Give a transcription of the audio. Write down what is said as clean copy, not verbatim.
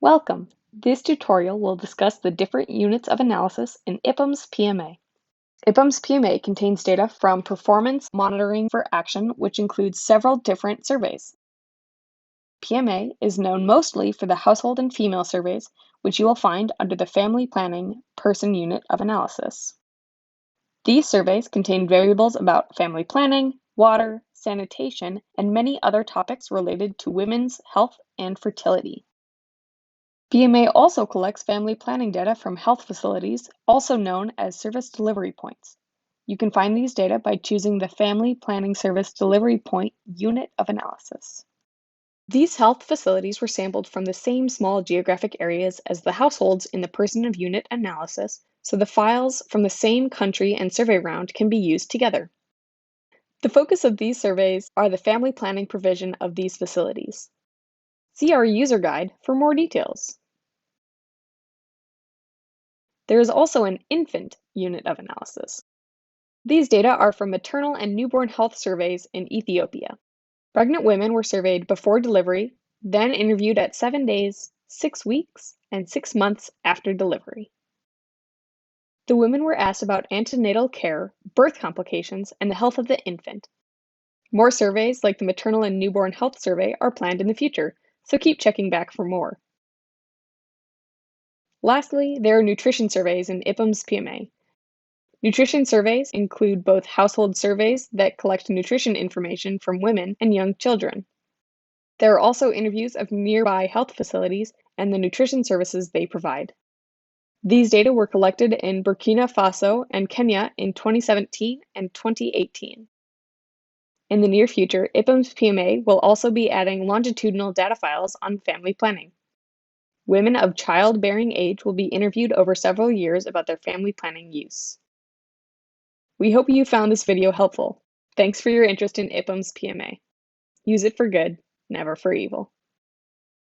Welcome! This tutorial will discuss the different units of analysis in IPUMS PMA. IPUMS PMA contains data from Performance Monitoring for Action, which includes several different surveys. PMA is known mostly for the household and female surveys, which you will find under the Family Planning Person unit of analysis. These surveys contain variables about family planning, water, sanitation, and many other topics related to women's health and fertility. PMA also collects family planning data from health facilities, also known as service delivery points. You can find these data by choosing the Family Planning Service Delivery Point unit of analysis. These health facilities were sampled from the same small geographic areas as the households in the person of unit analysis, so the files from the same country and survey round can be used together. The focus of these surveys are the family planning provision of these facilities. See our user guide for more details. There is also an infant unit of analysis. These data are from maternal and newborn health surveys in Ethiopia. Pregnant women were surveyed before delivery, then interviewed at 7 days, 6 weeks, and 6 months after delivery. The women were asked about antenatal care, birth complications, and the health of the infant. More surveys, like the maternal and newborn health survey, are planned in the future, so keep checking back for more. Lastly, there are nutrition surveys in IPUMS PMA. Nutrition surveys include both household surveys that collect nutrition information from women and young children. There are also interviews of nearby health facilities and the nutrition services they provide. These data were collected in Burkina Faso and Kenya in 2017 and 2018. In the near future, IPUMS PMA will also be adding longitudinal data files on family planning. Women of childbearing age will be interviewed over several years about their family planning use. We hope you found this video helpful. Thanks for your interest in IPUMS PMA. Use it for good, never for evil.